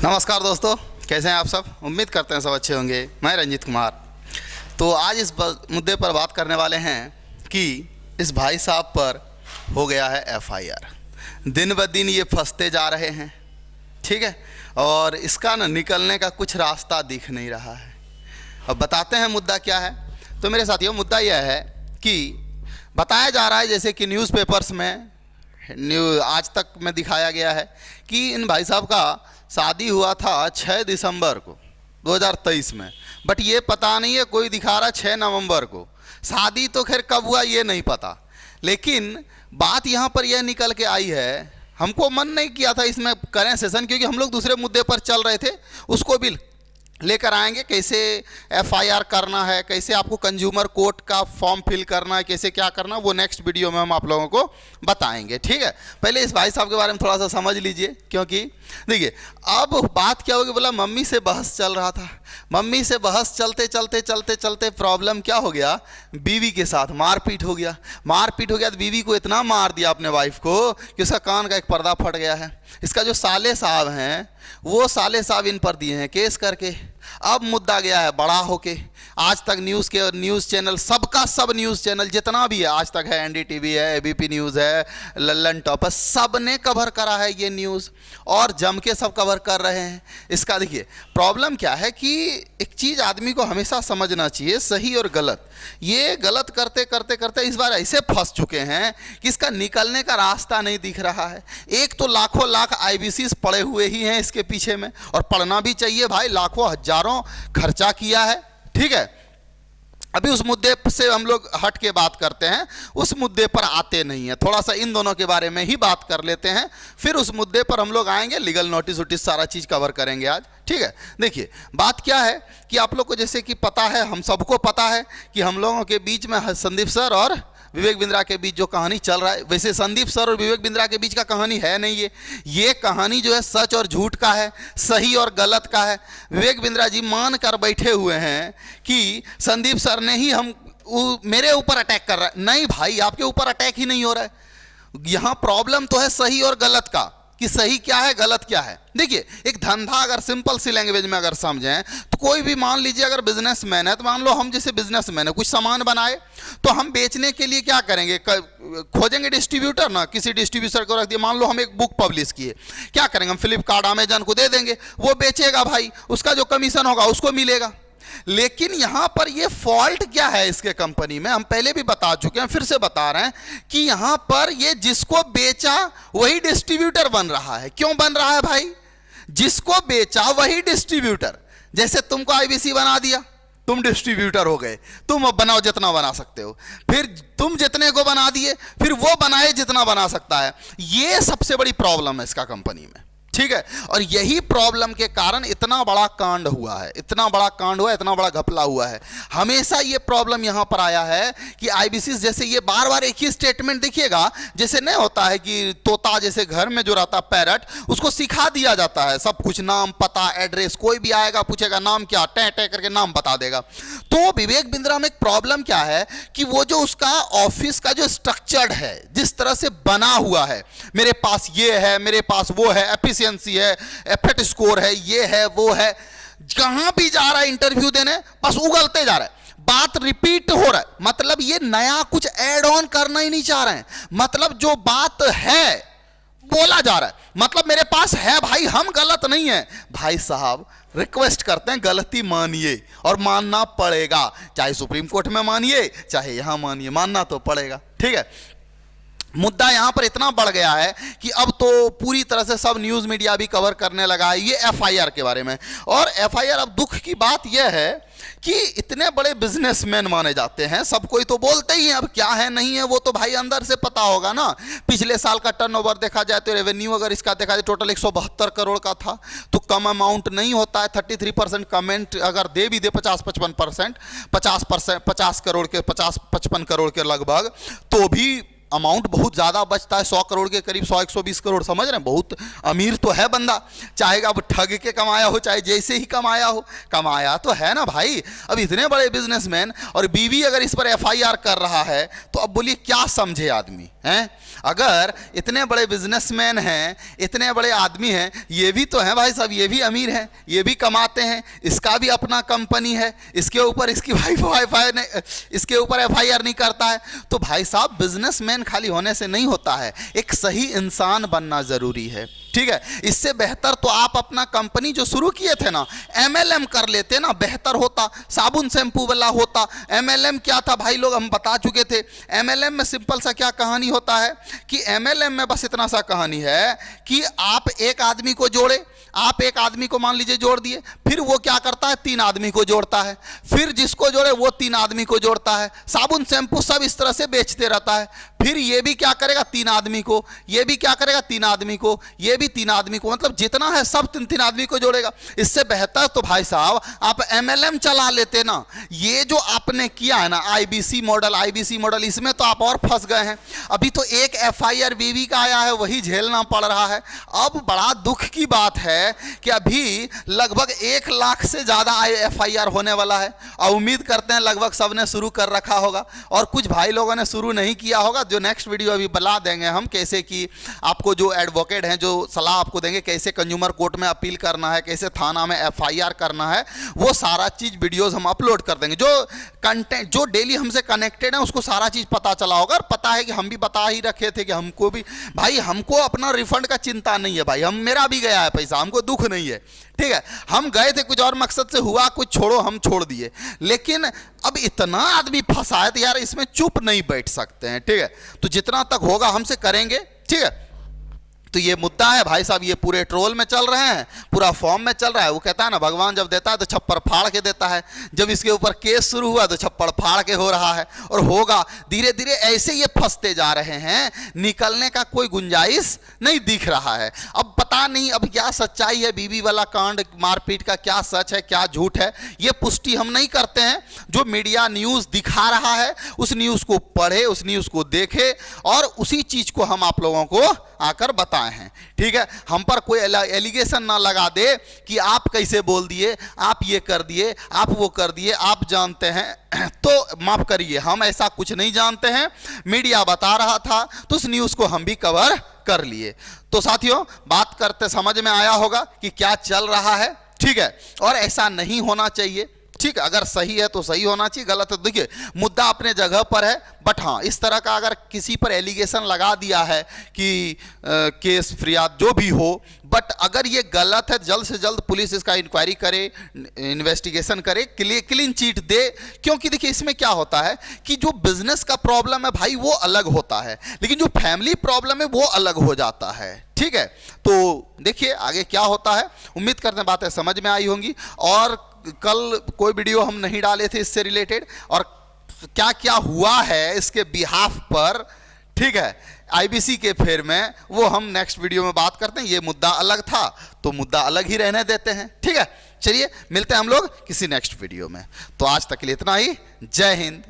नमस्कार दोस्तों, कैसे हैं आप सब। उम्मीद करते हैं सब अच्छे होंगे। मैं रंजीत कुमार। तो आज इस मुद्दे पर बात करने वाले हैं कि इस भाई साहब पर हो गया है एफआईआर। दिन ब दिन ये फंसते जा रहे हैं, ठीक है, और इसका ना निकलने का कुछ रास्ता दिख नहीं रहा है। अब बताते हैं मुद्दा क्या है। तो मेरे साथियों, मुद्दा यह है कि बताया जा रहा है जैसे कि न्यूज़पेपर्स में आज तक में दिखाया गया है कि इन भाई साहब का शादी हुआ था 6 दिसंबर को 2023 में, बट ये पता नहीं है, कोई दिखा रहा 6 नवंबर को। शादी तो खैर कब हुआ ये नहीं पता, लेकिन बात यहाँ पर यह निकल के आई है। हमको मन नहीं किया था इसमें करें सेशन, क्योंकि हम लोग दूसरे मुद्दे पर चल रहे थे, उसको भी लेकर आएंगे। कैसे एफआईआर करना है, कैसे आपको कंज्यूमर कोर्ट का फॉर्म फिल करना है, कैसे क्या करना है, वो नेक्स्ट वीडियो में हम आप लोगों को बताएंगे, ठीक है। पहले इस भाई साहब के बारे में थोड़ा सा समझ लीजिए, क्योंकि देखिए अब बात क्या होगी। बोला मम्मी से बहस चल रहा था, मम्मी से बहस चलते चलते चलते चलते प्रॉब्लम क्या हो गया, बीवी के साथ मारपीट हो गया। मारपीट हो गया तो बीवी को इतना मार दिया अपने वाइफ को कि उसका कान का एक पर्दा फट गया है। इसका जो साले साहब हैं, वो साले साहब इन पर दिए हैं केस करके। अब मुद्दा गया है बड़ा होके। आज तक न्यूज़ चैनल, सबका सब न्यूज़ चैनल जितना भी है, आज तक है, एनडीटीवी है, एबीपी न्यूज़ है, लल्लन टॉप है, सब ने कवर करा है ये न्यूज़, और जम के सब कवर कर रहे हैं इसका। देखिए प्रॉब्लम क्या है कि एक चीज़ आदमी को हमेशा समझना चाहिए, सही और गलत। ये गलत करते करते करते इस बार ऐसे फंस चुके हैं कि इसका निकलने का रास्ता नहीं दिख रहा है। एक तो लाखों लाख आईबीसीज पड़े हुए ही हैं इसके पीछे में, और पढ़ना भी चाहिए भाई, लाखों हजारों खर्चा किया है, ठीक है। अभी उस मुद्दे से हम लोग हट के बात करते हैं, उस मुद्दे पर आते नहीं है। थोड़ा सा इन दोनों के बारे में ही बात कर लेते हैं, फिर उस मुद्दे पर हम लोग आएंगे। लीगल नोटिस वोटिस सारा चीज़ कवर करेंगे आज, ठीक है। देखिए बात क्या है कि आप लोग को जैसे कि पता है, हम सबको पता है कि हम लोगों के बीच में संदीप सर और विवेक बिंद्रा के बीच जो कहानी चल रहा है, वैसे संदीप सर और विवेक बिंद्रा के बीच का कहानी है नहीं। ये कहानी जो है सच और झूठ का है, सही और गलत का है। विवेक बिंद्रा जी मान कर बैठे हुए हैं कि संदीप सर ने ही मेरे ऊपर अटैक कर रहा है। नहीं भाई, आपके ऊपर अटैक ही नहीं हो रहा है। यहाँ प्रॉब्लम तो है सही और गलत का, कि सही क्या है गलत क्या है। देखिए एक धंधा अगर सिंपल सी लैंग्वेज में अगर समझें तो कोई भी, मान लीजिए अगर बिजनेसमैन है, तो मान लो हम जैसे बिजनेसमैन है, कुछ सामान बनाए तो हम बेचने के लिए क्या करेंगे, खोजेंगे डिस्ट्रीब्यूटर ना, किसी डिस्ट्रीब्यूटर को रख दिया। मान लो हम एक बुक पब्लिश किए, क्या करेंगे, हम फ्लिपकार्ट अमेजन को दे देंगे, वो बेचेगा भाई, उसका जो कमीशन होगा उसको मिलेगा। लेकिन यहां पर ये फॉल्ट क्या है इसके कंपनी में, हम पहले भी बता चुके हैं, फिर से बता रहे हैं कि यहां पर ये जिसको बेचा वही डिस्ट्रीब्यूटर बन रहा है। क्यों बन रहा है भाई, जिसको बेचा वही डिस्ट्रीब्यूटर। जैसे तुमको आईबीसी बना दिया, तुम डिस्ट्रीब्यूटर हो गए, तुम अब बनाओ जितना बना सकते हो, फिर तुम जितने को बना दिए, फिर वो बनाए जितना बना सकता है। ये सबसे बड़ी प्रॉब्लम है इसका कंपनी में, ठीक है। और यही प्रॉब्लम के कारण इतना बड़ा कांड हुआ है, इतना बड़ा कांड हुआ है, इतना बड़ा घपला हुआ है। हमेशा ये प्रॉब्लम यहां पर आया है कि आईबीसी जैसे ये बार बार एक ही स्टेटमेंट, देखिएगा जैसे नहीं होता है कि तोता जैसे घर में जो रहता पैरट, उसको सिखा दिया जाता है सब कुछ, नाम पता एड्रेस, कोई भी आएगा पूछेगा नाम क्या, टै टै करके नाम बता देगा। तो विवेक बिंद्रा में एक प्रॉब्लम क्या है कि वो जो उसका ऑफिस का जो स्ट्रक्चर्ड है, जिस तरह से बना हुआ है, मेरे पास ये है, मेरे पास वो है, है, एफेट स्कोर है, ये है वो है, जहां भी जा रहा है इंटरव्यू देने बस उगलते जा रहा है, बात रिपीट हो रहा है। मतलब ये नया कुछ ऐड ऑन करना ही नहीं चाह रहे हैं, मतलब जो बात है बोला जा रहा है। मतलब मेरे पास है भाई, हम गलत नहीं है भाई साहब, रिक्वेस्ट करते हैं गलती मानिए, और मानना पड़ेगा, चाहे सुप्रीम कोर्ट में मानिए चाहे यहां मानिए, मानना तो पड़ेगा, ठीक है। मुद्दा यहां पर इतना बढ़ गया है कि अब तो पूरी तरह से सब न्यूज़ मीडिया भी कवर करने लगा है ये एफआईआर के बारे में। और एफआईआर, अब दुख की बात यह है कि इतने बड़े बिजनेसमैन माने जाते हैं, सब कोई तो बोलते ही हैं, अब क्या है नहीं है वो तो भाई अंदर से पता होगा ना। पिछले साल का टर्नओवर देखा जाए तो रेवेन्यू अगर इसका देखा जाए टोटल 172 करोड़ का था, तो कम अमाउंट नहीं होता है। 33% कमेंट अगर दे भी दे, 50-55%, 50 करोड़ के 50-55 करोड़ के लगभग, तो भी अमाउंट बहुत ज़्यादा बचता है, 100 करोड़ के करीब, 100-120 करोड़, समझ रहे हैं, बहुत अमीर तो है बंदा, चाहे अब ठग के कमाया हो चाहे जैसे ही कमाया हो, कमाया तो है ना भाई। अब इतने बड़े बिजनेसमैन और बीवी अगर इस पर एफआईआर कर रहा है तो अब बोलिए क्या समझे आदमी हैं। अगर इतने बड़े बिजनेसमैन हैं, इतने बड़े आदमी हैं, ये भी तो हैं भाई साहब, ये भी अमीर हैं, ये भी कमाते हैं, इसका भी अपना कंपनी है, इसके ऊपर इसकी इसके ऊपर एफआईआर नहीं करता है। तो भाई साहब बिजनेसमैन खाली होने से नहीं होता है, एक सही इंसान बनना जरूरी है, ठीक है। इससे बेहतर तो आप अपना कंपनी जो शुरू किए थे ना, एमएलएम कर लेते ना, बेहतर होता, साबुन शैम्पू वाला होता। एमएलएम क्या था भाई, लोग हम बता चुके थे। एमएलएम में सिंपल सा क्या कहानी होता है कि एमएलएम में बस इतना सा कहानी है कि आप एक आदमी को जोड़े, आप एक आदमी को मान लीजिए जोड़ दिए, फिर वो क्या करता है 3 आदमी को जोड़ता है, फिर जिसको जोड़े वो 3 आदमी को जोड़ता है, साबुन शैम्पू सब इस तरह से बेचते रहता है। फिर ये भी क्या करेगा 3 आदमी को, ये भी क्या करेगा 3 आदमी को, ये भी 3 आदमी को, मतलब जितना है सब 3-3 आदमी को जोड़ेगा। इससे बेहतर तो भाई साहब आप एमएलएम चला लेते ना। ये जो आपने किया है ना आईबीसी मॉडल, इसमें तो आप और फंस गए हैं। अभी तो एक एफआईआर बीवी का आया है, वही झेलना पड़ रहा है। अब बड़ा दुख की बात है कि अभी लगभग 1 लाख से ज़्यादा एफआईआर होने वाला है, और उम्मीद करते हैं लगभग सबने शुरू कर रखा होगा, और कुछ भाई लोगों ने शुरू नहीं किया होगा, जो नेक्स्ट वीडियो अभी बता देंगे हम कैसे कि आपको जो एडवोकेट हैं जो सलाह आपको देंगे कैसे कंज्यूमर कोर्ट में अपील करना है, कैसे थाना में एफआईआर करना है, वो सारा चीज़ वीडियोस हम अपलोड कर देंगे। जो कंटेंट जो डेली हमसे कनेक्टेड है उसको सारा चीज़ पता चला होगा, और पता है कि हम भी बता ही रखे थे कि हमको भी भाई, हमको अपना रिफंड का चिंता नहीं है भाई, हम मेरा भी गया है पैसा, हमको दुख नहीं है, ठीक है। हम गए थे कुछ और मकसद से, हुआ कुछ छोड़ो, हम छोड़ दिए। लेकिन अब इतना आदमी फंसा है तो यार इसमें चुप नहीं बैठ सकते हैं, ठीक है। तो जितना तक होगा हमसे करेंगे, ठीक है। तो ये मुद्दा है भाई साहब, ये पूरे ट्रोल में चल रहे हैं, पूरा फॉर्म में चल रहा है। वो कहता है ना भगवान जब देता है तो छप्पर फाड़ के देता है, जब इसके ऊपर केस शुरू हुआ तो छप्पर फाड़ के हो रहा है, और होगा धीरे धीरे ऐसे ये फंसते जा रहे हैं, निकलने का कोई गुंजाइश नहीं दिख रहा है। अब पता नहीं अब क्या सच्चाई है, बीवी वाला कांड मारपीट का क्या सच है क्या झूठ है, ये पुष्टि हम नहीं करते हैं। जो मीडिया न्यूज़ दिखा रहा है उस न्यूज़ को पढ़े, उस न्यूज़ को देखे, और उसी चीज़ को हम आप लोगों को आकर बताएं हैं, ठीक है। हम पर कोई एलिगेशन ना लगा दे कि आप कैसे बोल दिए, आप ये कर दिए, आप वो कर दिए, आप जानते हैं, तो माफ करिए, हम ऐसा कुछ नहीं जानते हैं। मीडिया बता रहा था तो उस न्यूज़ को हम भी कवर कर लिए। तो साथियों बात करते समझ में आया होगा कि क्या चल रहा है, ठीक है, और ऐसा नहीं होना चाहिए, ठीक। अगर सही है तो सही होना चाहिए, गलत है, देखिए मुद्दा अपने जगह पर है, बट हाँ इस तरह का अगर किसी पर एलिगेशन लगा दिया है कि केस फरियाद जो भी हो, बट अगर ये गलत है जल्द से जल्द पुलिस इसका इंक्वायरी करे, इन्वेस्टिगेशन करे, क्लीन चिट दे। क्योंकि देखिए इसमें क्या होता है कि जो बिजनेस का प्रॉब्लम है भाई वो अलग होता है, लेकिन जो फैमिली प्रॉब्लम है वो अलग हो जाता है, ठीक है। तो देखिए आगे क्या होता है, उम्मीद करते हैं बातें समझ में आई होंगी। और कल कोई वीडियो हम नहीं डाले थे इससे रिलेटेड, और क्या क्या हुआ है इसके बिहाफ पर, ठीक है, आईबीसी के फेर में, वो हम नेक्स्ट वीडियो में बात करते हैं। ये मुद्दा अलग था तो मुद्दा अलग ही रहने देते हैं, ठीक है। चलिए मिलते हैं हम लोग किसी नेक्स्ट वीडियो में। तो आज तक के लिए इतना ही। जय हिंद।